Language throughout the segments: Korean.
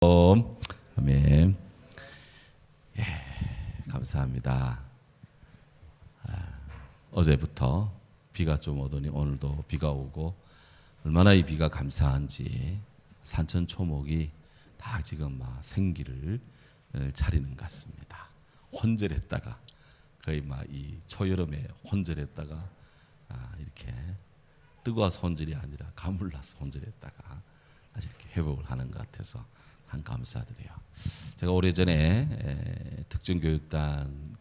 아멘. 예, 감사합니다. 어제부터 비가 좀 오더니 오늘도 비가 오고 얼마나 이 비가 감사한지 산천 초목이 다 지금 막 생기를 차리는 것 같습니다. 혼절했다가 거의 막 이 초여름에 혼절했다가 이렇게 뜨거워서 혼절이 아니라 가물나서 혼절했다가 다시 이렇게 회복을 하는 것 같아서 참 감사드려요. 제가 오래전에 특전교육단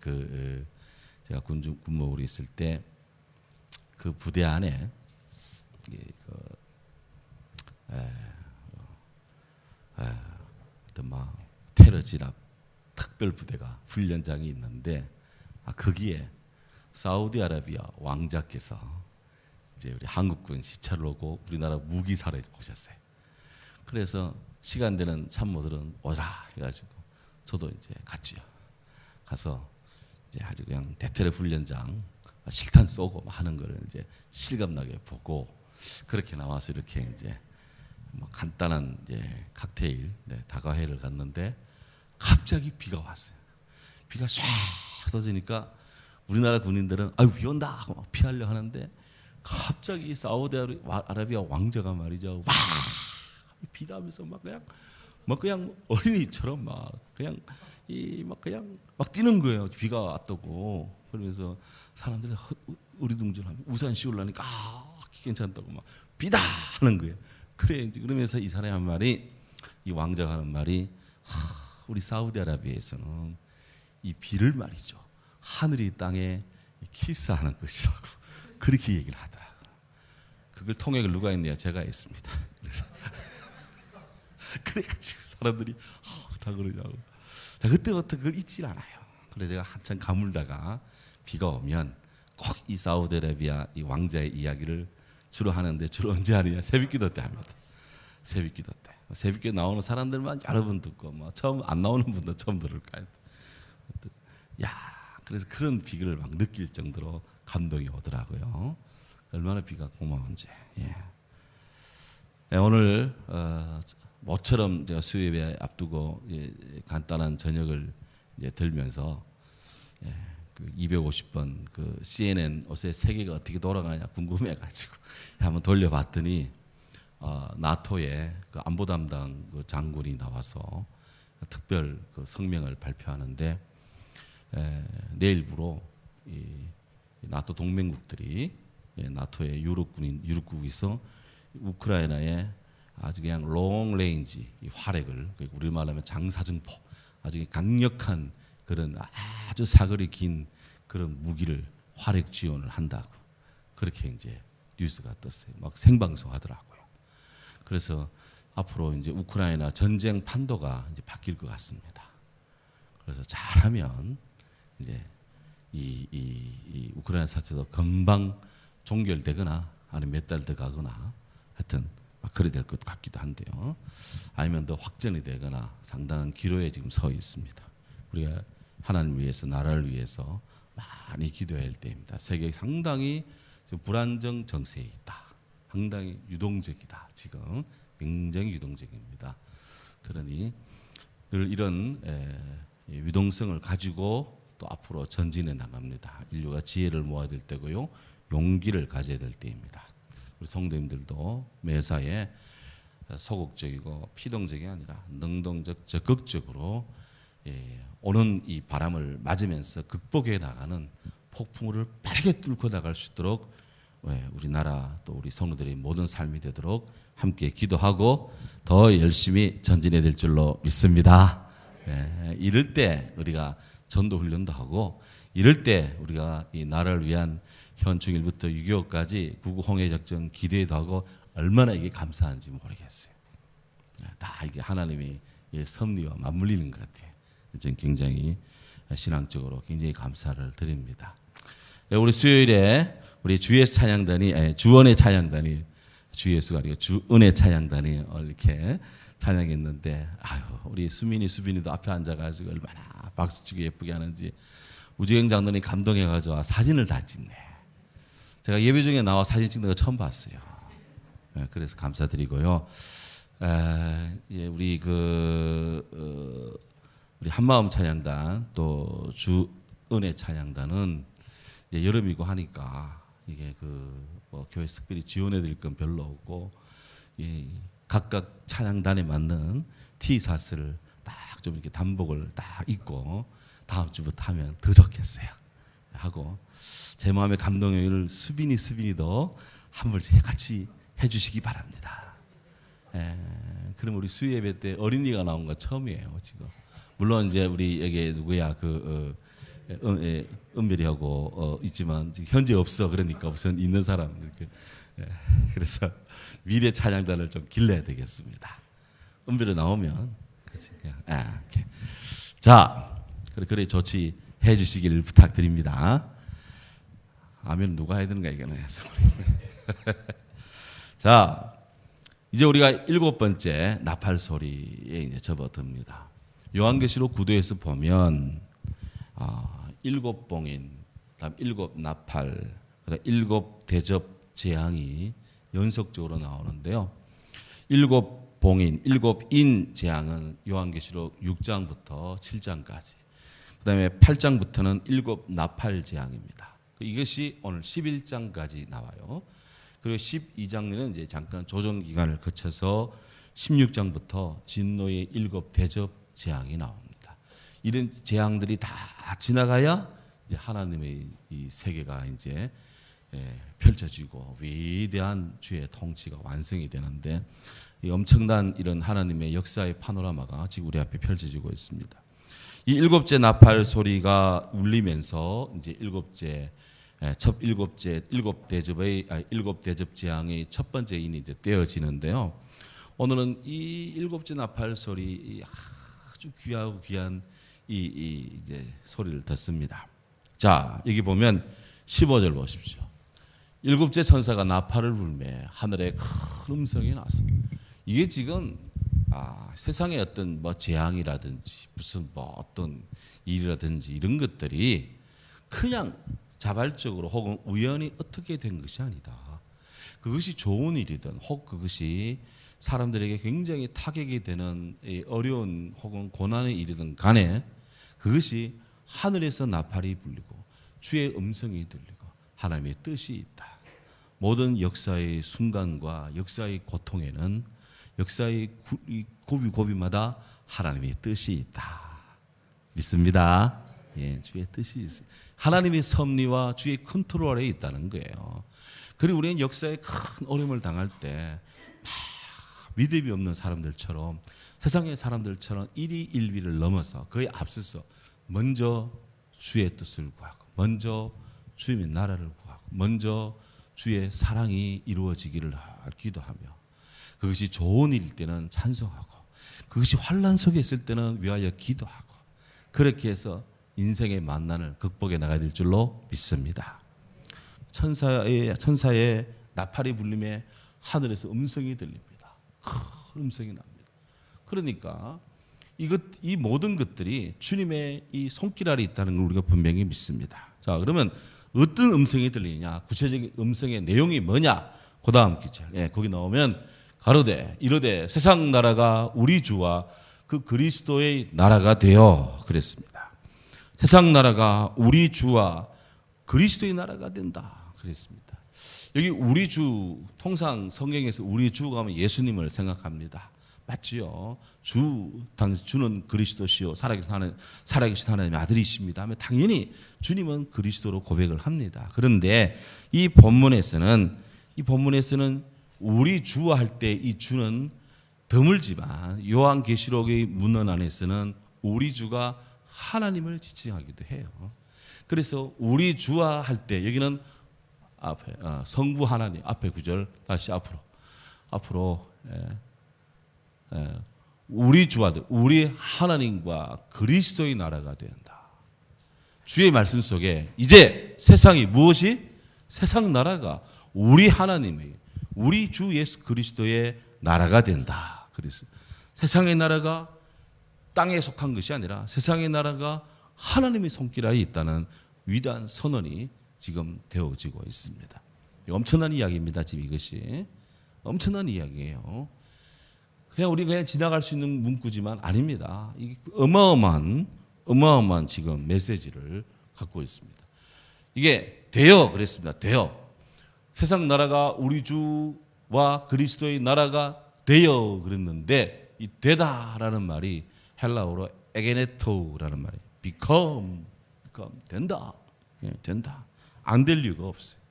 제가 군무원으로 있을 때 그 부대 안에 어떤 막 테러 진압 특별 부대가 훈련장이 있는데 거기에 사우디아라비아 왕자께서 이제 우리 한국군 시찰을 오고 우리나라 무기 사러 오셨어요. 그래서 시간 되는 참모들은 오라 해가지고 저도 이제 갔지요. 가서 이제 아주 그냥 대테러 훈련장 실탄 쏘고 하는 거를 이제 실감나게 보고 그렇게 나와서 이렇게 이제 뭐 간단한 이제 칵테일 다과회를 갔는데 갑자기 비가 왔어요. 비가 唰 쏟아지니까 우리나라 군인들은 아유 비 온다 하고 막 피하려 하는데 갑자기 사우디아라비아 왕자가 말이죠. 와 비다면서 막 그냥 어린이처럼 막 뛰는 거예요. 비가 왔다고. 그러면서 사람들이 어리둥절하면 우산 씌우려니까 괜찮다고 막 비다 하는 거예요. 그러면서 이 사람이 한 말이 이 왕자가 하는 말이 우리 사우디아라비아에서는 이 비를 말이죠. 하늘이 땅에 키스하는 것이라고 그렇게 얘기를 하더라고요. 그걸 통역을 누가 했냐? 제가 했습니다. 그래서 그래가지고 사람들이 다 그러냐고. 자, 그때부터 그걸 잊질 않아요. 그래서 제가 한참 가물다가 비가 오면 꼭 이 사우디아라비아 이 왕자의 이야기를 주로 하는데 주로 언제 하느냐? 새벽기도 때 합니다. 새벽기도 때. 새벽기도 나오는 사람들만 여러 번 듣고 뭐 처음 안 나오는 분도 처음 들을 거예요. 야, 그래서 그런 비를 막 느낄 정도로 감동이 오더라고요. 얼마나 비가 고마운지. 예. 네, 오늘 모처럼 제가 수요일에 앞두고 간단한 저녁을 이제 들면서 그 250번 그 CNN 요새 세계가 어떻게 돌아가냐 궁금해가지고 한번 돌려봤더니 나토의 그 안보 담당 그 장군이 나와서 특별 그 성명을 발표하는데 내일부로 이 나토 동맹국들이 나토의 유럽국에서 우크라이나에 아주 그냥 롱 레인지 화력을 우리말로 하면 장사정포 아주 강력한 그런 아주 사거리 긴 그런 무기를 화력 지원을 한다고 그렇게 이제 뉴스가 떴어요. 막 생방송 하더라고요. 그래서 앞으로 이제 우크라이나 전쟁 판도가 이제 바뀔 것 같습니다. 그래서 잘하면 이제 이 우크라이나 사태도 금방 종결되거나 아니면 몇 달 더 가거나 하여튼 막 그래 될 것 같기도 한데요. 아니면 더 확전이 되거나 상당한 기로에 지금 서 있습니다. 우리가 하나님을 위해서 나라를 위해서 많이 기도해야 할 때입니다. 세계 상당히 불안정 정세에 있다. 상당히 유동적이다. 지금 굉장히 유동적입니다. 그러니 늘 이런 유동성을 가지고 또 앞으로 전진해 나갑니다. 인류가 지혜를 모아야 될 때고요. 용기를 가져야 될 때입니다. 우리 성도님들도 매사에 소극적이고 피동적이 아니라 능동적, 적극적으로 오는 이 바람을 맞으면서 극복해 나가는 폭풍우를 빠르게 뚫고 나갈 수 있도록 우리나라 또 우리 성도들의 모든 삶이 되도록 함께 기도하고 더 열심히 전진해야 될 줄로 믿습니다. 이럴 때 우리가 전도 훈련도 하고 이럴 때 우리가 이 나라를 위한 현충일부터 6.25까지 구구홍해작전 기대도 하고 얼마나 이게 감사한지 모르겠어요. 다 이게 하나님의 섭리와 맞물리는 것 같아요. 저는 굉장히 신앙적으로 굉장히 감사를 드립니다. 우리 수요일에 우리 주의 찬양단이 주원의 찬양단이 주 예수가 아니고 주은의 찬양단이 이렇게 찬양했는데 우리 수빈이도 앞에 앉아가지고 얼마나 박수치고 예쁘게 하는지 우주행 장로님 감동해가지고 사진을 다 찍네. 제가 예배 중에 나와 사진 찍는 거 처음 봤어요. 그래서 감사드리고요. 예, 우리 우리 한마음 찬양단 또 주 은혜 찬양단은 이제 여름이고 하니까 이게 뭐 교회 특별히 지원해 드릴 건 별로 없고 각각 찬양단에 맞는 티셔츠를 딱 좀 이렇게 단복을 딱 입고 다음 주부터 하면 더 좋겠어요. 하고 제 마음의 감동을 수빈이도 한 번씩 같이 해주시기 바랍니다. 그럼 우리 수요 예배 때 어린이가 나온 거 처음이에요 지금. 물론 이제 우리 여기 누구야 은별이하고 있지만 지금 현재 없어. 그러니까 우선 있는 사람들 그래서 미래 찬양단을 좀 길러야 되겠습니다. 은별이 나오면 같이 그냥 이렇게 자 그래 좋지 해주시기를 부탁드립니다. 아멘 누가 해야 되는가 이거는. 자 이제 우리가 7번째 나팔 소리에 이제 접어듭니다. 요한계시록 9도에서 보면 7봉인, 다음 7나팔, 그다음 7대접 재앙이 연속적으로 나오는데요. 7봉인, 7인 재앙은 요한계시록 6장부터 7장까지, 그다음에 8장부터는 7나팔 재앙입니다. 이것이 오늘 11장까지 나와요. 그리고 12장에는 이제 잠깐 조정 기간을 거쳐서 16장부터 진노의 7대접 재앙이 나옵니다. 이런 재앙들이 다 지나가야 이제 하나님의 이 세계가 이제 펼쳐지고 위대한 주의 통치가 완성이 되는데 이 엄청난 이런 하나님의 역사의 파노라마가 지금 우리 앞에 펼쳐지고 있습니다. 이 7째 나팔 소리가 울리면서 이제 7째 7대접 재앙의 첫 번째 인이 이제 떼어지는데요. 오늘은 이 7째 나팔 소리 아주 귀하고 귀한 이제 소리를 듣습니다. 자, 여기 보면 15절 보십시오. 7째 천사가 나팔을 불매 하늘에 큰 음성이 났습니다. 이게 지금 세상의 어떤 뭐 재앙이라든지 무슨 뭐 어떤 일이라든지 이런 것들이 그냥 자발적으로 혹은 우연히 어떻게 된 것이 아니다. 그것이 좋은 일이든 혹 그것이 사람들에게 굉장히 타격이 되는 어려운 혹은 고난의 일이든 간에 그것이 하늘에서 나팔이 불리고 주의 음성이 들리고 하나님의 뜻이 있다. 모든 역사의 순간과 역사의 고통에는 역사의 고비고비마다 하나님의 뜻이 있다. 믿습니다. 예, 주의 뜻이 있어요. 하나님의 섭리와 주의 컨트롤에 있다는 거예요. 그리고 우리는 역사에 큰 어려움을 당할 때 믿음이 없는 사람들처럼 세상의 사람들처럼 일희일비를 넘어서 그에 앞서서 먼저 주의 뜻을 구하고 먼저 주님의 나라를 구하고 먼저 주의 사랑이 이루어지기를 기도하며 그것이 좋은 일일 때는 찬송하고 그것이 환난 속에 있을 때는 위하여 기도하고 그렇게 해서 인생의 만난을 극복해 나가야 될 줄로 믿습니다. 천사의 나팔이 불림에 하늘에서 음성이 들립니다. 큰 음성이 납니다. 그러니까 이 모든 것들이 주님의 이 손길 아래 있다는 걸 우리가 분명히 믿습니다. 자, 그러면 어떤 음성이 들리냐? 구체적인 음성의 내용이 뭐냐? 그 다음 기절. 거기 나오면 가로되 이르되 세상 나라가 우리 주와 그 그리스도의 나라가 되어 그랬습니다. 세상 나라가 우리 주와 그리스도의 나라가 된다 그랬습니다. 여기 우리 주, 통상 성경에서 우리 주가 하면 예수님을 생각합니다. 맞지요? 주는 그리스도시요 살아계신 하나님의 아들이십니다 하면 당연히 주님은 그리스도로 고백을 합니다. 그런데 이 본문에서는 우리 주와 할 때 이 주는 드물지만 요한계시록의 문헌 안에서는 우리 주가 하나님을 지칭하기도 해요. 그래서 우리 주와 할 때 여기는 앞에 성부 하나님 앞에 구절 다시 앞으로 우리 주와 우리 하나님과 그리스도의 나라가 된다. 주의 말씀 속에 이제 세상이 무엇이 세상 나라가 우리 하나님의 우리 주 예수 그리스도의 나라가 된다. 그래서 세상의 나라가 땅에 속한 것이 아니라 세상의 나라가 하나님의 손길 아래 있다는 위대한 선언이 지금 되어지고 있습니다. 엄청난 이야기입니다. 지금 이것이 엄청난 이야기예요. 그냥 우리가 그냥 지나갈 수 있는 문구지만 아닙니다. 이게 어마어마한 지금 메시지를 갖고 있습니다. 이게 되어 그랬습니다. 되어 세상 나라가 우리 주와 그리스도의 나라가 되어 그랬는데 이 되다라는 말이 헬라어로 에게네토라는 말이에요. become 된다. 예, 된다. 안 될 이유가 없어요.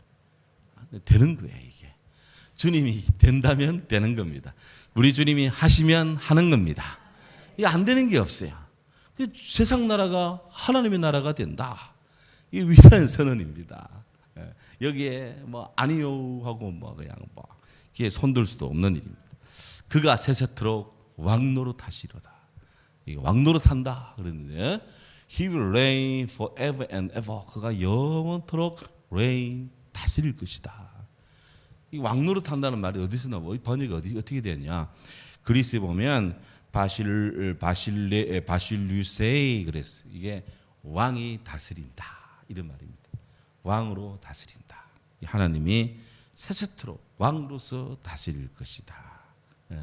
되는 거예요, 이게. 주님이 된다면 되는 겁니다. 우리 주님이 하시면 하는 겁니다. 이게 안 되는 게 없어요. 세상 나라가 하나님의 나라가 된다. 이게 위대한 선언입니다. 여기에 뭐 아니요 하고 뭐 그냥 뭐 이게 손들 수도 없는 일입니다. 그가 세세토록 왕노릇하시로다. 이게 왕노릇한다 그랬는데 He will reign forever and ever. 그가 영원토록 reign 다스릴 것이다. 이 왕노릇한다는 말이 어디서 나와? 번역이 어떻게 되냐? 그리스에 보면 바실류세이 그랬어. 이게 왕이 다스린다 이런 말입니다. 왕으로 다스린다. 하나님이 세세토록 왕으로서 다스릴 것이다. 예.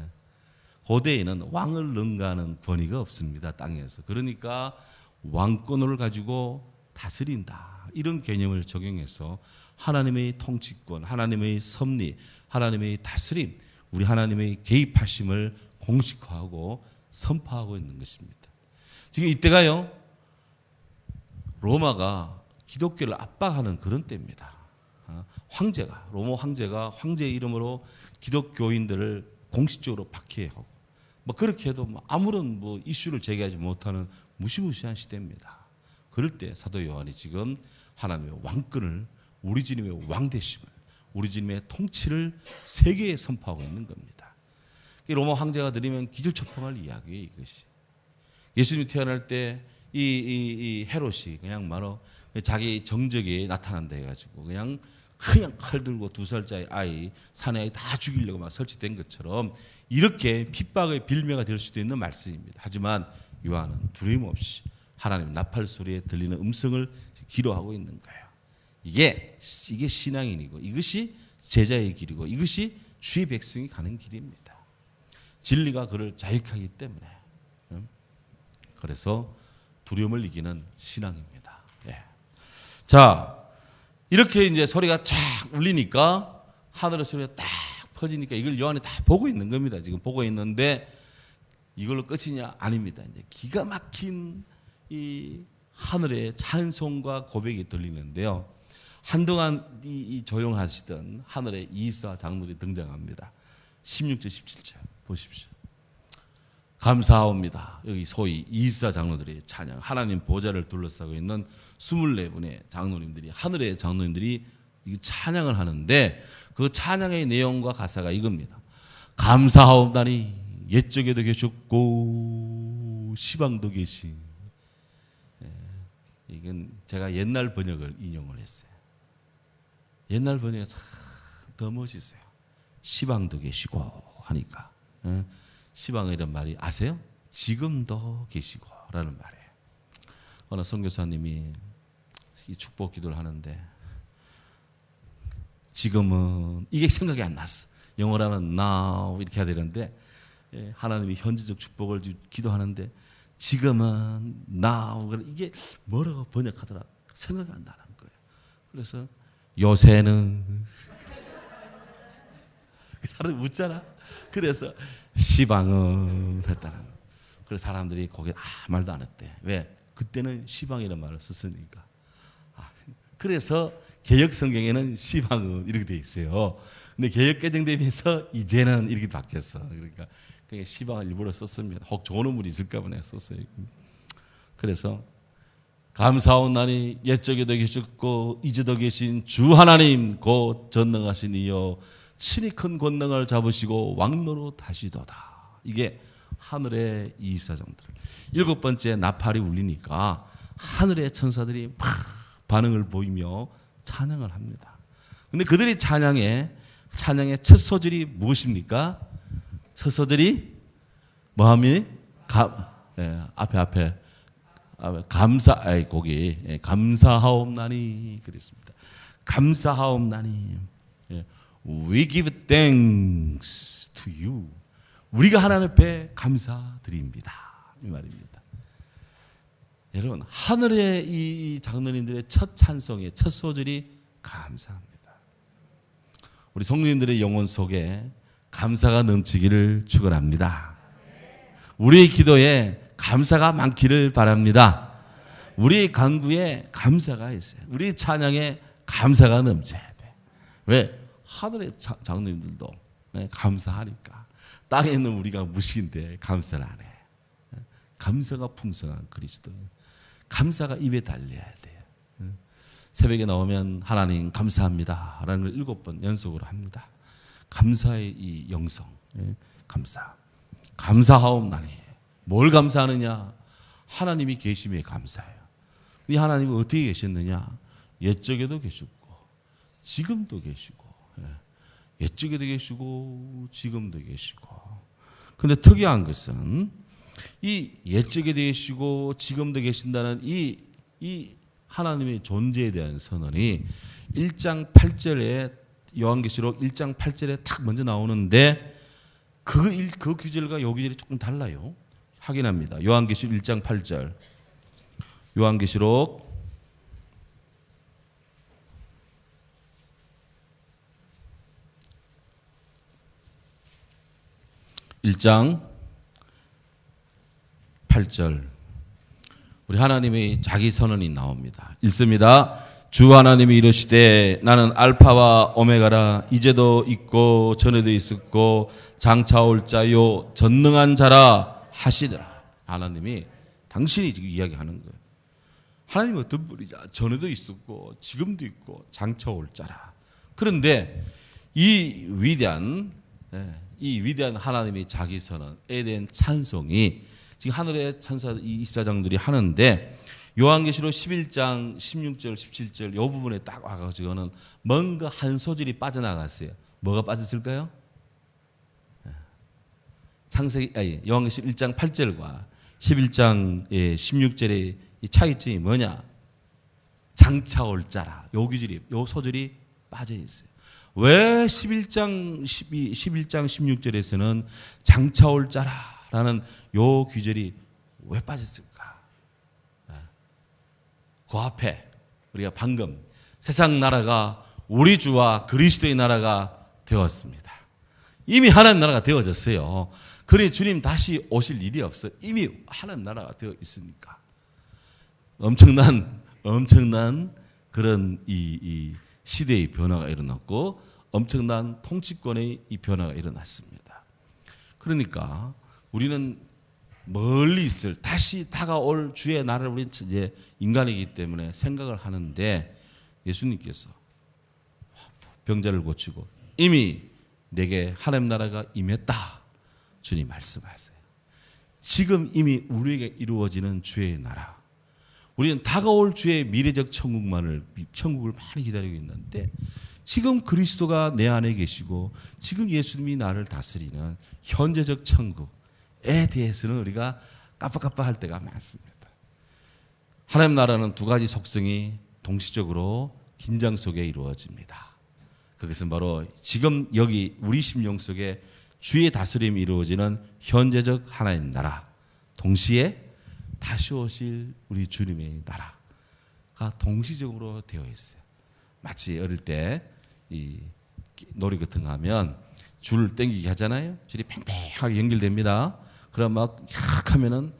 고대에는 왕을 능가하는 권위가 없습니다. 땅에서. 그러니까 왕권을 가지고 다스린다. 이런 개념을 적용해서 하나님의 통치권, 하나님의 섭리, 하나님의 다스림, 우리 하나님의 개입하심을 공식화하고 선포하고 있는 것입니다. 지금 이때가요, 로마가 기독교를 압박하는 그런 때입니다. 황제가, 로마 황제가 황제의 이름으로 기독교인들을 공식적으로 박해하고, 뭐 그렇게 해도 아무런 뭐 이슈를 제기하지 못하는 무시무시한 시대입니다. 그럴 때 사도 요한이 지금 하나님의 왕권을, 우리 주님의 왕되심을, 우리 주님의 통치를 세계에 선포하고 있는 겁니다. 로마 황제가 드리면 기절초풍할 이야기예요, 이것이. 예수님이 태어날 때 이 헤롯이 그냥 바로 자기 정적이 나타난다 해가지고 그냥 칼 들고 2살짜리 아이, 사내 아이 다 죽이려고 막 설치된 것처럼 이렇게 핍박의 빌미가 될 수도 있는 말씀입니다. 하지만 요한은 두려움 없이 하나님 나팔 소리에 들리는 음성을 기로하고 있는 거예요. 이게 신앙인이고 이것이 제자의 길이고 이것이 주의 백성이 가는 길입니다. 진리가 그를 자유하기 때문에. 그래서 두려움을 이기는 신앙입니다. 예. 자, 이렇게 이제 소리가 쫙 울리니까 하늘의 소리가 딱 퍼지니까 이걸 요한이 다 보고 있는 겁니다. 지금 보고 있는데 이걸로 끝이냐? 아닙니다. 이제 기가 막힌 이 하늘의 찬송과 고백이 들리는데요. 한동안 이 조용하시던 하늘의 24 장로들이 등장합니다. 16절 17절 보십시오. 감사합니다. 여기 소위 24 장로들의 찬양, 하나님 보좌를 둘러싸고 있는 24분의 장로님들이, 하늘의 장로님들이 찬양을 하는데 그 찬양의 내용과 가사가 이겁니다. 감사하옵나니 옛적에도 계셨고 시방도 계신. 이건 제가 옛날 번역을 인용을 했어요. 옛날 번역이 더 멋있어요. 시방도 계시고 하니까. 시방이란 말이 아세요? 지금도 계시고 라는 말이에요. 어느 선교사님이 이 축복 기도를 하는데 지금은 이게 생각이 안 났어. 영어로 하면 now 이렇게 해야 되는데 하나님이 현재적 축복을 기도하는데 지금은 now 이게 뭐라고 번역하더라 생각이 안 나는 거예요. 그래서 요새는 사람들이 웃잖아. 그래서 시방은 했다는 거예요. 그래서 사람들이 거기에 말도 안 했대. 왜? 그때는 시방이라는 말을 썼으니까. 그래서 개역 성경에는 시방은 이렇게 돼 있어요. 근데 개역 개정되면서 이제는 이렇게 바뀌었어. 그러니까 시방을 일부러 썼습니다. 혹 좋은 의문이 있을까 봐 내가 썼어요. 그래서 감사하오나니 옛적에도 계셨고 이제도 계신 주 하나님 곧 전능하신 이여 친히 큰 권능을 잡으시고 왕노로 다시도다. 이게 하늘의 24장들. 7번째 나팔이 울리니까 하늘의 천사들이 막 반응을 보이며 찬양을 합니다. 근데 그들이 찬양의 첫 소절이 무엇입니까? 첫 소절이 뭐함이? 앞에 거기 감사하옵나니 그랬습니다. 감사하옵나니. We give thanks to you. 우리가 하나님 앞에 감사드립니다. 이 말입니다. 여러분, 하늘의 이 장로님들의 첫 찬송의 첫 소절이 감사합니다. 우리 성도님들의 영혼 속에 감사가 넘치기를 축원합니다. 우리의 기도에 감사가 많기를 바랍니다. 우리의 간구에 감사가 있어요. 우리 찬양에 감사가 넘쳐야 돼. 왜? 하늘의 장로님들도 감사하니까. 땅에 있는 우리가 무시인데 감사를 안 해. 감사가 풍성한 그리스도. 감사가 입에 달려야 돼요. 새벽에 나오면 하나님 감사합니다 라는 걸 7번 연속으로 합니다. 감사의 이 영성, 감사. 감사하옵나니. 뭘 감사하느냐? 하나님이 계심에 감사해요. 이 하나님은 어떻게 계셨느냐? 옛적에도 계시고 지금도 계시고, 옛적에도 계시고 지금도 계시고. 근데 특이한 것은 이 옛적에도 계시고 지금도 계신다는 이 하나님의 존재에 대한 선언이 1장 8절에 요한계시록 1장 8절에 딱 먼저 나오는데 그 규절과 요 규절이 조금 달라요. 확인합니다. 요한계시록 1장 8절. 요한계시록 1장 8절. 우리 하나님의 자기 선언이 나옵니다. 읽습니다. 주 하나님이 이르시되 나는 알파와 오메가라. 이제도 있고 전에도 있었고 장차 올 자요 전능한 자라 하시더라. 하나님이 당신이 지금 이야기하는 거예요. 하나님은 어떤 분이냐? 전에도 있었고 지금도 있고 장차 올 자라. 그런데 이 위대한 하나님의 자기 선언에 대한 찬송이 지금 하늘의 천사 24장들이 하는데 요한계시록 11장 16절 17절 이 부분에 딱 와가지고는 뭔가 한 소절이 빠져나갔어요. 뭐가 빠졌을까요? 요한계시록 1장 8절과 11장 16절의 이 차이점이 뭐냐? 장차 올 자라. 요 소절이 빠져 있어요. 왜 11장 16절에서는 장차 올 자라라는 요 귀절이 왜 빠졌을까? 그 앞에 우리가 방금 세상 나라가 우리 주와 그리스도의 나라가 되었습니다. 이미 하나님 나라가 되어졌어요. 그러니 주님 다시 오실 일이 없어요. 이미 하나님 나라가 되어 있으니까. 엄청난 그런 이 시대의 변화가 일어났고 엄청난 통치권의 이 변화가 일어났습니다. 그러니까 우리는 멀리 있을 다시 다가올 주의 나라를 우리는 이제 인간이기 때문에 생각을 하는데 예수님께서 병자를 고치고 이미 내게 하나님 나라가 임했다. 주님 말씀하세요. 지금 이미 우리에게 이루어지는 주의 나라. 우리는 다가올 주의 미래적 천국을 많이 기다리고 있는데 지금 그리스도가 내 안에 계시고 지금 예수님이 나를 다스리는 현재적 천국에 대해서는 우리가 깜빡깜빡할 때가 많습니다. 하나님 나라는 두 가지 속성이 동시적으로 긴장 속에 이루어집니다. 그것은 바로 지금 여기 우리 심령 속에 주의 다스림이 이루어지는 현재적 하나님 나라, 동시에 다시 오실 우리 주님의 나라가 동시적으로 되어 있어요. 마치 어릴 때 이 놀이 같은 거 하면 줄 땡기기 하잖아요. 줄이 팽팽하게 연결됩니다. 그럼 막 하면은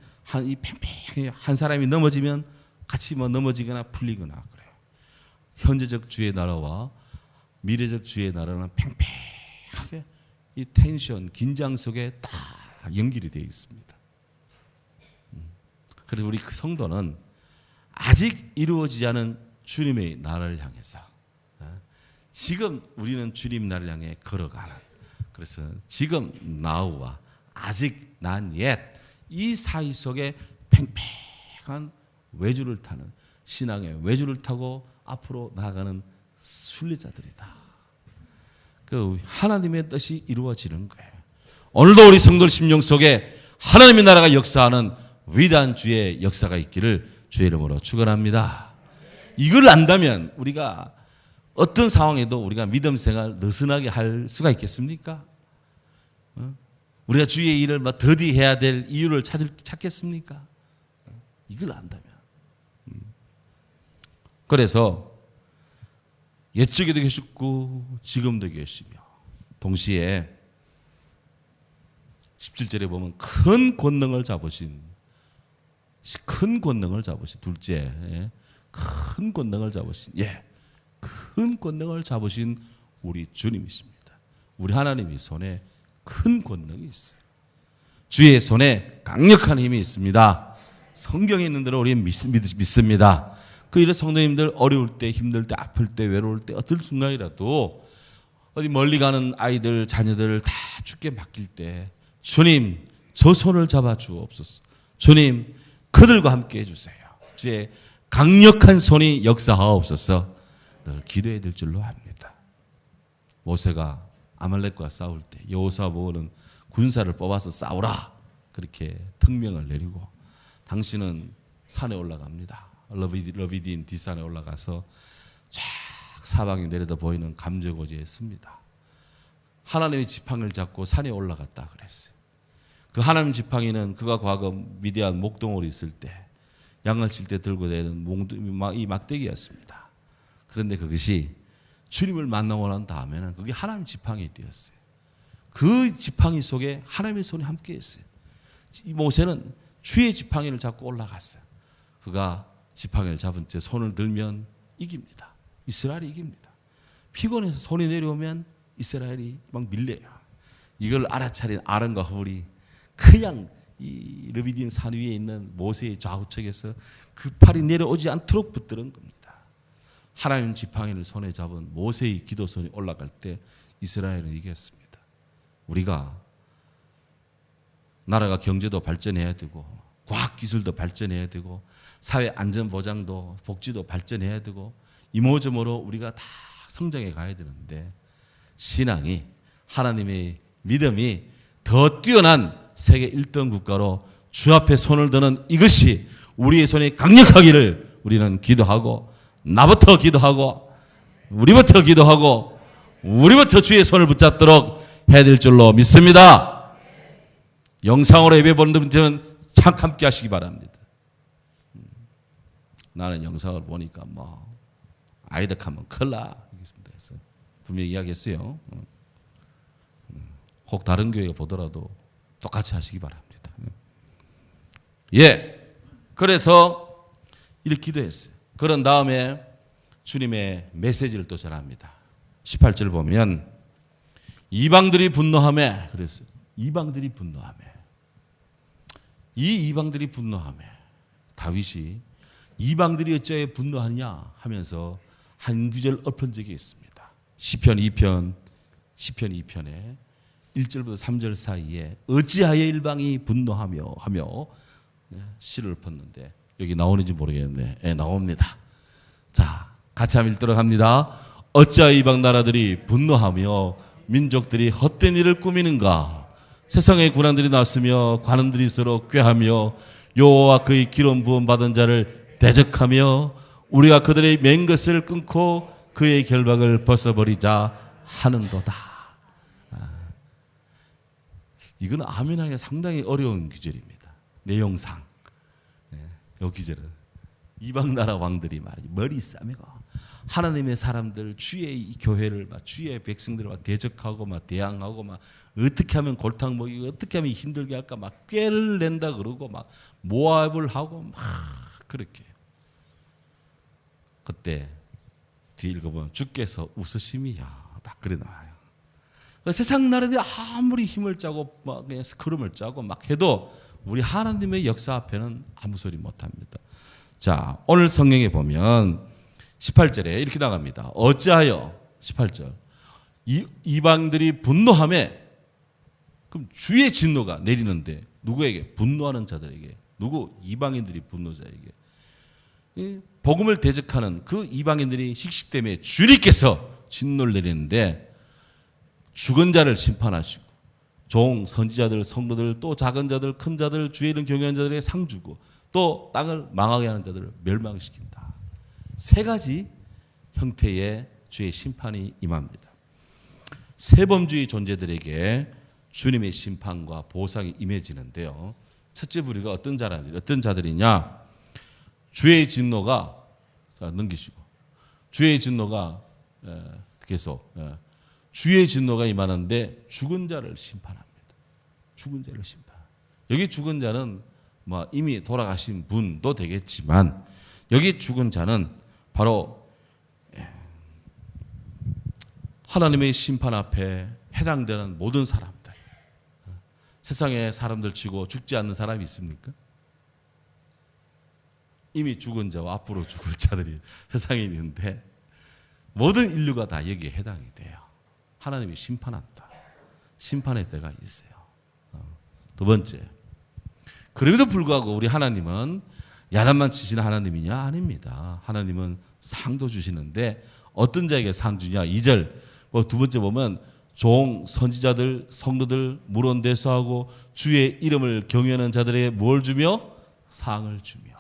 이 팽팽하게 한 사람이 넘어지면 같이 뭐 넘어지거나 풀리거나 그래요. 현재적 주의 나라와 미래적 주의 나라는 팽팽하게 이 텐션, 긴장 속에 딱 연결이 되어 있습니다. 그래서 우리 성도는 아직 이루어지지 않은 주님의 나라를 향해서 지금 우리는 주님 나라를 향해 걸어가는, 그래서 지금 나우와 아직 난 옛 이 사이 속에 팽팽한 외주를 타는, 신앙의 외주를 타고 앞으로 나아가는 순례자들이다. 그 하나님의 뜻이 이루어지는 거예요. 오늘도 우리 성도들 심령 속에 하나님의 나라가 역사하는 위대한 주의 역사가 있기를 주의 이름으로 축원합니다. 이걸 안다면 우리가 어떤 상황에도 우리가 믿음 생활 느슨하게 할 수가 있겠습니까? 우리가 주의 일을 더디해야 될 이유를 찾겠습니까? 이걸 안다면. 그래서 옛적에도 계셨고 지금도 계시며 동시에 17절에 보면 큰 권능을 잡으신 둘째 큰 권능을 잡으신 큰 권능을 잡으신 우리 주님이십니다. 우리 하나님의 손에 큰 권능이 있어요. 주의 손에 강력한 힘이 있습니다. 성경에 있는 대로 우리는 믿습니다. 그 일을 성도님들 어려울 때, 힘들 때, 아플 때, 외로울 때 어떤 순간이라도 어디 멀리 가는 아이들, 자녀들 다 주께 맡길 때 주님 저 손을 잡아 주옵소서. 주님 그들과 함께 해주세요. 주의 강력한 손이 역사하옵소서. 늘 기도해야 될 줄로 압니다. 모세가 아말렉과 싸울 때 여호수아 보고는 군사를 뽑아서 싸우라 그렇게 특명을 내리고 당신은 산에 올라갑니다. 러비딘 뒷산에 올라가서 쫙 사방이 내려다 보이는 감저고지에 씁니다. 하나님의 지팡이를 잡고 산에 올라갔다 그랬어요. 그 하나님 지팡이는 그가 과거 미디안 목동으로 있을 때 양을 칠 때 들고 다니는 이 막대기였습니다. 그런데 그것이 주님을 만나고 난 다음에는 그게 하나님 지팡이에 되었어요. 그 지팡이 속에 하나님의 손이 함께 했어요. 이 모세는 주의 지팡이를 잡고 올라갔어요. 그가 지팡이를 잡은 채 손을 들면 이깁니다. 이스라엘이 이깁니다. 피곤해서 손이 내려오면 이스라엘이 막 밀려요. 이걸 알아차린 아론과 훌이 그냥 이 르비딘 산 위에 있는 모세의 좌우측에서 그 팔이 내려오지 않도록 붙드는 겁니다. 하나님 지팡이를 손에 잡은 모세의 기도선이 올라갈 때 이스라엘은 이겼습니다. 우리가 나라가 경제도 발전해야 되고 과학기술도 발전해야 되고 사회 안전보장도 복지도 발전해야 되고 이모저모로 우리가 다 성장해 가야 되는데 신앙이 하나님의 믿음이 더 뛰어난 세계 1등 국가로 주 앞에 손을 드는 이것이 우리의 손이 강력하기를 우리는 기도하고 나부터 기도하고 우리부터 기도하고 우리부터 주의 손을 붙잡도록 해야 될 줄로 믿습니다. 영상으로 예배 보는 분들은 참 함께 하시기 바랍니다. 나는 영상을 보니까 아이덕하면 큰일 나 분명히 이야기했어요. 혹 다른 교회가 보더라도 똑같이 하시기 바랍니다. 그래서 이렇게 기도했어요. 그런 다음에 주님의 메시지를 또 전합니다. 18절 보면 이방들이 분노하며 그랬어요. 이방들이 분노하며 이 이방들이 분노하며 다윗이 이방들이 어찌하여 분노하느냐 하면서 한 구절 엎은 적이 있습니다. 시편 2편에 1절부터 3절 사이에 어찌하여 일방이 분노하며 하며 시를 엎었는데 여기 나오는지 모르겠는데 나옵니다. 자, 같이 한번 읽도록 합니다. 어찌하여 이방 나라들이 분노하며 민족들이 헛된 일을 꾸미는가. 세상의 군왕들이 났으며 관원들이 서로 꾀하며 여호와와 그의 기름 부음 받은 자를 대적하며 우리가 그들의 맨 것을 끊고 그의 결박을 벗어버리자 하는도다. 이건 아멘하기가 상당히 어려운 기절입니다. 내용상 이 기절은 이방 나라 왕들이 말이지 머리 싸매고 하나님의 사람들 주의 교회를 주의 백성들을 막 대적하고 막 대항하고 막 어떻게 하면 골탕 먹이고 어떻게 하면 힘들게 할까 막 꾀를 낸다 그러고 막 모압을 하고 막 그렇게 그때 뒤에 읽어보면 주께서 웃으심이야 딱 그래 나와요. 세상 나라들이 아무리 힘을 짜고 막 그냥 스크럼을 짜고 막 해도 우리 하나님의 역사 앞에는 아무 소리 못합니다. 자, 오늘 성경에 보면 18절에 이렇게 나갑니다. 어찌하여 18절 이방들이 분노하며 그럼 주의 진노가 내리는데 누구에게? 분노하는 자들에게. 누구? 이방인들이 분노자에게. 복음을 대적하는 그 이방인들이 식식 때문에 주님께서 진노를 내리는데 죽은 자를 심판하시고 종, 선지자들, 성도들, 또 작은 자들, 큰 자들, 주의 이름 경외하는 자들에게 상 주고 또 땅을 망하게 하는 자들을 멸망시킨다. 세 가지 형태의 주의 심판이 임합니다. 세범주의 존재들에게 주님의 심판과 보상이 임해지는데요. 첫째 부류가 어떤 자들이냐? 주의 진노가, 자, 넘기시고, 주의 진노가 계속 주의 진노가 임하는데 죽은 자를 심판합니다. 죽은 자를 심판. 여기 죽은 자는 뭐 이미 돌아가신 분도 되겠지만, 여기 죽은 자는 바로 하나님의 심판 앞에 해당되는 모든 사람들. 세상에 사람들 치고 죽지 않는 사람이 있습니까? 이미 죽은 자와 앞으로 죽을 자들이 세상에 있는데 모든 인류가 다 여기에 해당이 돼요. 하나님이 심판한다. 심판의 때가 있어요. 두 번째, 그럼에도 불구하고 우리 하나님은 야단만 치시는 하나님이냐? 아닙니다. 하나님은 상도 주시는데 어떤 자에게 상 주냐? 2절. 두 번째 보면 종, 선지자들, 성도들, 물온대수하고 주의 이름을 경외하는 자들에게 뭘 주며? 상을 주며.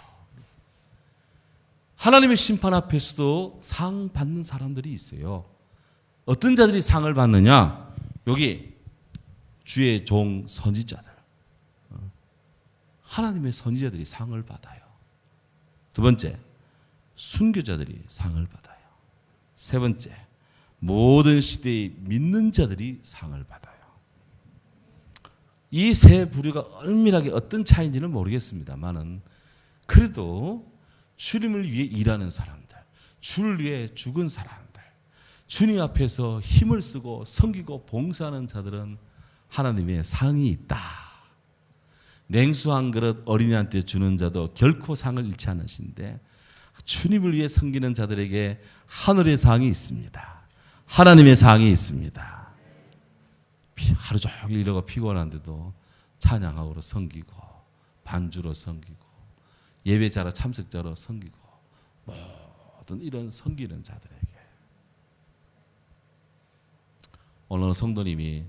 하나님의 심판 앞에서도 상 받는 사람들이 있어요. 어떤 자들이 상을 받느냐? 여기 주의 종, 선지자들. 하나님의 선지자들이 상을 받아요. 두 번째, 순교자들이 상을 받아요. 세 번째, 모든 시대의 믿는 자들이 상을 받아요. 이 세 부류가 엄밀하게 어떤 차이인지는 모르겠습니다만은 그래도 주님을 위해 일하는 사람들, 주를 위해 죽은 사람들, 주님 앞에서 힘을 쓰고 섬기고 봉사하는 자들은 하나님의 상이 있다. 냉수 한 그릇 어린이한테 주는 자도 결코 상을 잃지 않으신데 주님을 위해 섬기는 자들에게 하늘의 상이 있습니다. 하나님의 상이 있습니다. 하루 종일 이러고 피곤한데도 찬양하고 섬기고 반주로 섬기고 예배자로 참석자로 섬기고 모든 이런 섬기는 자들에게 오늘 성도님이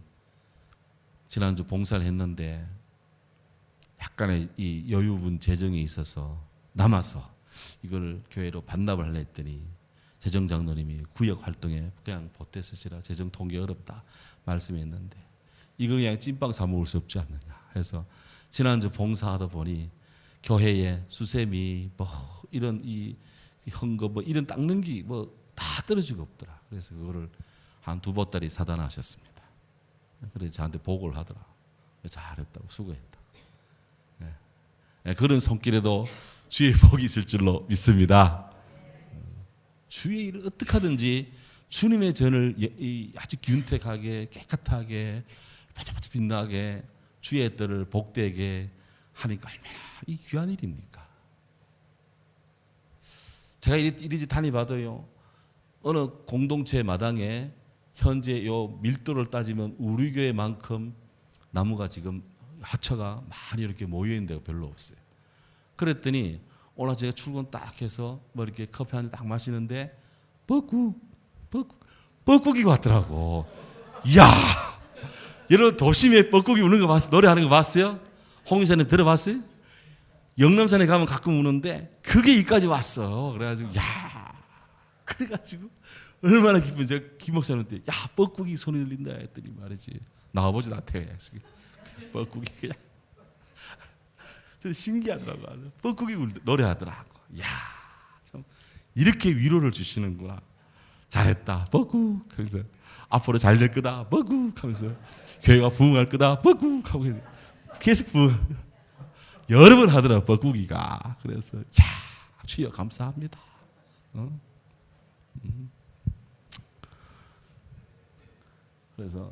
지난주 봉사를 했는데 약간의 이 여유분 재정이 있어서 남아서 이걸 교회로 반납을 하려 했더니 재정장로님이 구역 활동에 그냥 보태 쓰시라 재정 통계 어렵다 말씀했는데 이걸 그냥 찐빵 사 먹을 수 없지 않느냐 해서 지난주 봉사하다 보니 교회에 수세미 뭐 이런 이 헌금 뭐 이런 닦는 게 뭐 다 떨어지고 없더라. 그래서 그거를 한 두 보따리 사다 놨셨습니다. 그래서 저한테 보고를 하더라. 잘했다고 수고했다. 네. 그런 손길에도 주의 복이 있을 줄로 믿습니다. 주의 일을 어떻게 하든지 주님의 전을 아주 기운택하게 깨끗하게 반짝반짝 빛나게 주의 뜻을 복되게 하니까 얼마나 이 귀한 일입니까? 제가 이리저리 다니봐도요 어느 공동체 마당에 현재 요 밀도를 따지면 우리 교회만큼 나무가 지금 하처가 많이 이렇게 모여 있는 데가 별로 없어요. 그랬더니 오늘 제가 출근 딱 해서 뭐 이렇게 커피 한 잔 딱 마시는데 뻐꾸기가 왔더라고. 이야, 여러분 도심에 뻐꾸기 우는 거 봤어요? 노래하는 거 봤어요? 홍인사님 들어봤어요? 영남산에 가면 가끔 우는데 그게 이까지 왔어. 그래가지고 야, 그래가지고 얼마나 기쁜지 김 목사님한테 야 뻐꾸기 소리 들린다 했더니 말이지 나와보지 나한테 뻐꾸기 그냥 저 신기하더라고. 뻐꾸기 노래하더라고. 야, 참 이렇게 위로를 주시는구나. 잘했다. 뻐꾹 하면서 앞으로 잘 될 거다. 뻐꾹 하면서 교회가 부흥할 거다. 뻐꾹 하고 계속 부흥 여러 번 하더라. 뻐꾹이가. 그래서 야, 주여 감사합니다. 그래서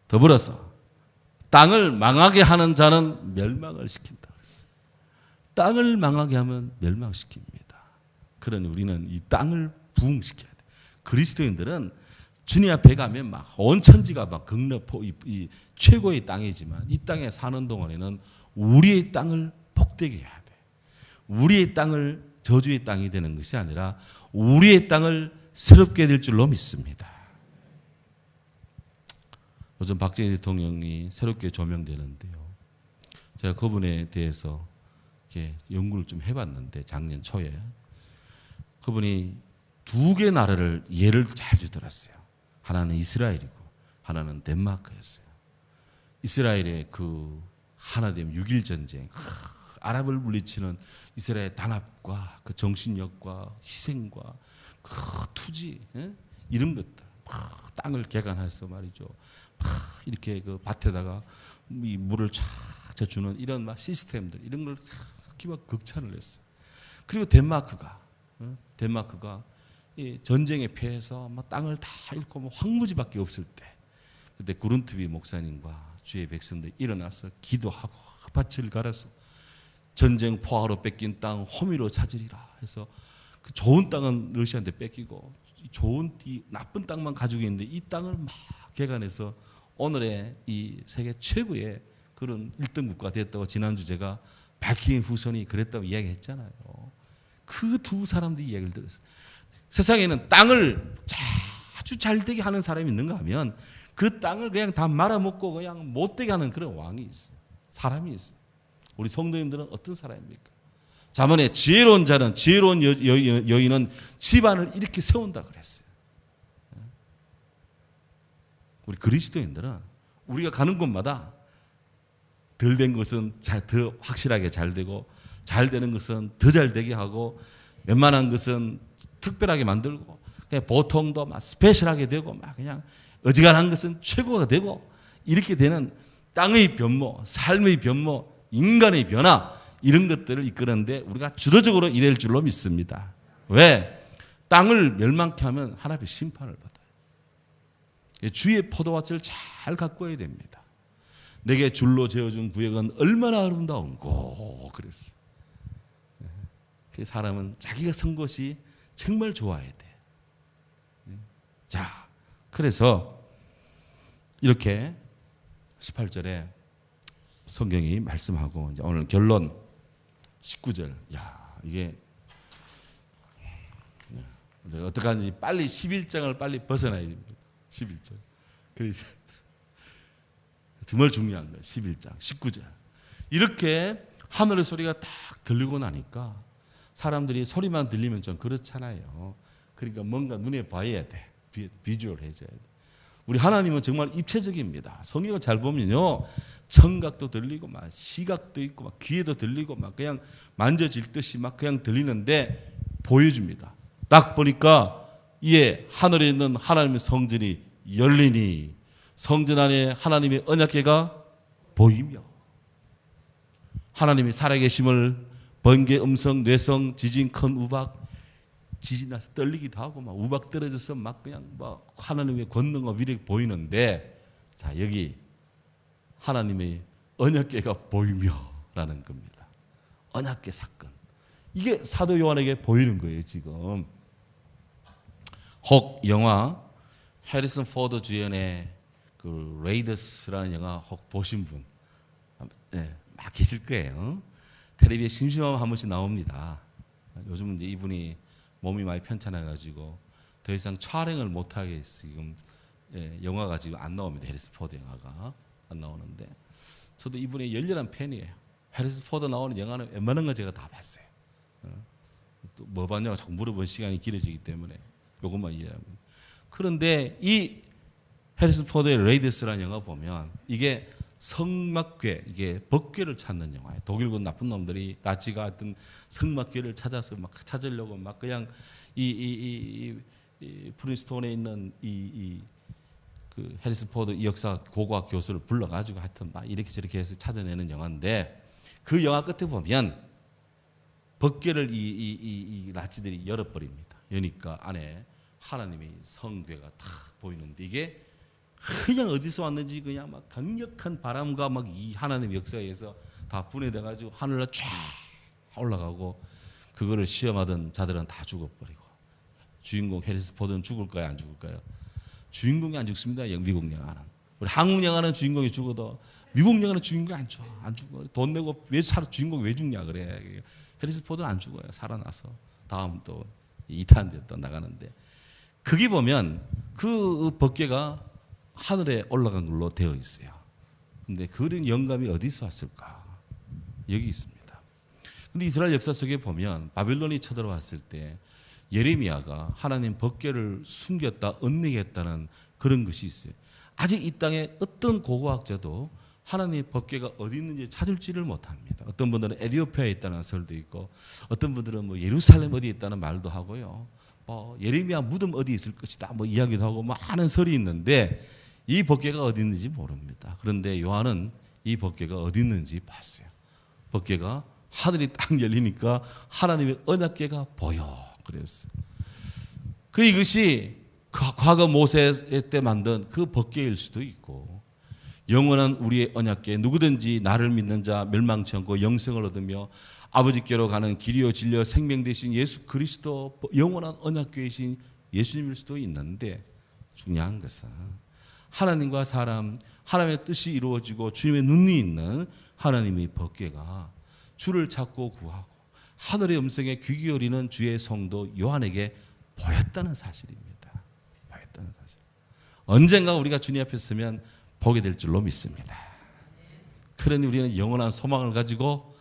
더불어서 땅을 망하게 하는 자는 멸망을 시킨다. 땅을 망하게 하면 멸망시킵니다. 그러니 우리는 이 땅을 부흥시켜야 돼. 그리스도인들은 주님 앞에 가면 막 온 천지가 막 극럽고 이 최고의 땅이지만 이 땅에 사는 동안에는 우리의 땅을 복되게 해야 돼. 우리의 땅을 저주의 땅이 되는 것이 아니라 우리의 땅을 새롭게 될 줄로 믿습니다. 요즘 박정희 대통령이 새롭게 조명되는데요. 제가 그분에 대해서 이렇게 연구를 좀 해봤는데 작년 초에 그분이 두 개 나라를 예를 잘 주더랬어요. 하나는 이스라엘이고 하나는 덴마크였어요. 이스라엘의 그 하나됨 6.1 전쟁, 아랍을 물리치는 이스라엘의 단합과 그 정신력과 희생과 그 투지, 이런 것들, 땅을 개간해서 말이죠. 이렇게 그 밭에다가 이 물을 쫙 주는 이런 막 시스템들, 이런 걸 막 극찬을 했어요. 그리고 덴마크가 이 전쟁에 패해서 막 땅을 다 잃고 뭐 황무지밖에 없을 때, 그때 구룬트비 목사님과 주의 백성들이 일어나서 기도하고 밭을 갈아서 전쟁 포화로 뺏긴 땅 호미로 찾으리라 해서 그 좋은 땅은 러시아한테 뺏기고 좋은 이 나쁜 땅만 가지고 있는데 이 땅을 막 개간해서 오늘의 이 세계 최고의 그런 1등 국가 됐다고 지난주 제가 바킹 후손이 그랬다고 이야기했잖아요. 그 두 사람들이 이야기를 들었어요. 세상에는 땅을 아주 잘되게 하는 사람이 있는가 하면 그 땅을 그냥 다 말아먹고 그냥 못되게 하는 그런 왕이 있어요. 사람이 있어요. 우리 성도님들은 어떤 사람입니까? 자문에 지혜로운 자는, 지혜로운 여인은 집안을 이렇게 세운다 그랬어요. 우리 그리스도인들은 우리가 가는 곳마다 덜 된 것은 더 확실하게 잘 되고, 잘 되는 것은 더 잘 되게 하고, 웬만한 것은 특별하게 만들고, 그냥 보통도 막 스페셜하게 되고, 막 그냥 어지간한 것은 최고가 되고, 이렇게 되는 땅의 변모, 삶의 변모, 인간의 변화, 이런 것들을 이끄는데 우리가 주도적으로 일할 줄로 믿습니다. 왜? 땅을 멸망케 하면 하나님의 심판을 받아요. 주의 포도밭을 잘 가꿔야 됩니다. 내게 줄로 재어준 구역은 얼마나 아름다운고 그랬어요. 그 사람은 자기가 선 것이 정말 좋아야 돼. 자, 그래서 이렇게 18절에 성경이 말씀하고 이제 오늘 결론 19절. 야, 이게 어떡하는지 빨리 11장을 빨리 벗어나야 됩니다. 11절. 그래서 정말 중요한 거예요. 11장, 19절. 이렇게 하늘의 소리가 딱 들리고 나니까 사람들이 소리만 들리면 좀 그렇잖아요. 그러니까 뭔가 눈에 봐야 돼. 비주얼 해줘야 돼. 우리 하나님은 정말 입체적입니다. 성경을 잘 보면요, 청각도 들리고 막 시각도 있고 막 귀에도 들리고 막 그냥 만져질 듯이 막 그냥 들리는데 보여줍니다. 딱 보니까 이에 하늘에 있는 하나님의 성전이 열리니 성전 안에 하나님의 언약궤가 보이며 하나님이 살아계심을 번개, 음성, 뇌성, 지진, 큰 우박, 지진 나서 떨리기도 하고 막 우박 떨어져서 막 그냥 막 하나님의 권능과 위력이 보이는데, 자, 여기 하나님의 언약궤가 보이며라는 겁니다. 언약궤 사건. 이게 사도 요한에게 보이는 거예요, 지금. 혹 영화 해리슨 포드 주연의 그 레이더스라는 영화 혹 보신 분, 네, 막 계실 거예요. 텔레비에 심심하면 한 번씩 나옵니다. 요즘은 이제 이분이 몸이 많이 편찮아가지고 더 이상 촬영을 못하게 지금 영화가 지금 안 나옵니다. 해리슨 포드 영화가 안 나오는데 저도 이분의 열렬한 팬이에요. 해리슨 포드 나오는 영화는 웬만한 거 제가 다 봤어요. 또 뭐 봤냐고 자꾸 물어보는 시간이 길어지기 때문에 요것만 이해합니다. 그런데 이 해리슨 포드의 레이더스라는 영화 보면 이게 성막궤, 이게 법궤를 찾는 영화예요. 독일군 나쁜 놈들이 나치가 어떤 성막궤를 찾아서 막 찾으려고 막 그냥 이 프린스톤에 있는 그 해리슨 포드 역사 고고학 교수를 불러가지고 하여튼 막 이렇게 저렇게 해서 찾아내는 영화인데, 그 영화 끝에 보면 법궤를 이 나치들이 열어버립니다. 그러니까 안에 하나님의 성궤가 탁 보이는데 이게 그냥 어디서 왔는지 그냥 막 강력한 바람과 막 이 하나님의 역사에서 다 분해돼가지고 하늘로 쫙 올라가고 그거를 시험하던 자들은 다 죽어버리고, 주인공 해리슨 포드는 죽을까요, 안 죽을까요? 주인공이 안 죽습니다. 미국 영화는. 우리 한국 영화는 주인공이 죽어도 미국 영화는 주인공이 안 죽어. 돈 내고 왜 주인공이 왜 죽냐 그래. 해리슨 포드는 안 죽어요. 살아나서 다음 또 2탄 또 나가는데, 거기 보면 그 법궤가 하늘에 올라간 걸로 되어 있어요. 근데 그런 영감이 어디서 왔을까? 여기 있습니다. 근데 이스라엘 역사 속에 보면 바빌론이 쳐들어왔을 때 예레미야가 하나님 법궤를 숨겼다, 은닉했다는 그런 것이 있어요. 아직 이 땅에 어떤 고고학자도 하나님의 법궤가 어디 있는지 찾을지를 못합니다. 어떤 분들은 에티오피아에 있다는 설도 있고, 어떤 분들은 뭐 예루살렘 어디에 있다는 말도 하고요. 예레미야 무덤 어디 있을 것이다 뭐 이야기도 하고 많은 설이 있는데 이 법궤가 어디 있는지 모릅니다. 그런데 요한은 이 법궤가 어디 있는지 봤어요. 법궤가 하늘이 딱 열리니까 하나님의 언약궤가 보여 그랬어요. 그 이것이 과거 모세 때 만든 그 법궤일 수도 있고, 영원한 우리의 언약궤, 누구든지 나를 믿는 자 멸망치 않고 영생을 얻으며 아버지께로 가는 길이요 진리요 생명 되신 예수 그리스도, 영원한 언약궤이신 예수님일 수도 있는데, 중요한 것은 하나님과 사람, 하나님의 뜻이 이루어지고 주님의 눈이 있는 하나님의 법궤가 주를 찾고 구하고 하늘의 음성에 귀 기울이는 주의 성도 요한에게 보였다는 사실입니다. 보였다는 사실. 언젠가 우리가 주님 앞에 서면 보게 될 줄로 믿습니다. 그러니 우리는 영원한 소망을 가지고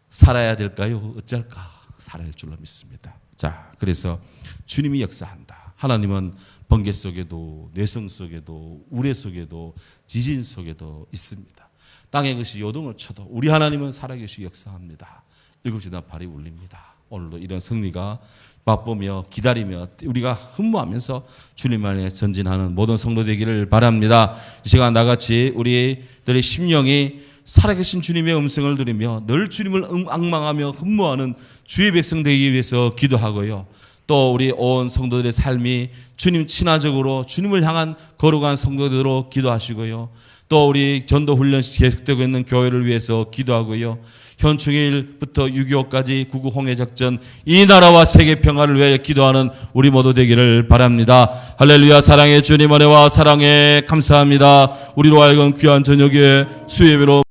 살아야 될까요? 어쩔까? 살아야 할 줄로 믿습니다. 자, 그래서 주님이 역사한다. 하나님은 번개 속에도 내성 속에도 우레 속에도 지진 속에도 있습니다. 땅의 것이 요동을 쳐도 우리 하나님은 살아계시고 역사합니다. 7시 나팔이 울립니다. 오늘도 이런 승리가 맛보며 기다리며 우리가 흠모하면서 주님 안에 전진하는 모든 성도 되기를 바랍니다. 이 시간 나같이 우리들의 심령이 살아계신 주님의 음성을 들으며 늘 주님을 앙망하며 흠모하는 주의 백성 되기 위해서 기도하고요. 또 우리 온 성도들의 삶이 주님 친화적으로 주님을 향한 거룩한 성도들로 기도하시고요. 또 우리 전도 훈련 계속되고 있는 교회를 위해서 기도하고요. 현충일부터 6.25까지 구구 홍해 작전, 이 나라와 세계 평화를 위하여 기도하는 우리 모두 되기를 바랍니다. 할렐루야. 사랑의 주님 은혜와 사랑에 감사합니다. 우리로 하여금 귀한 저녁에 수예배로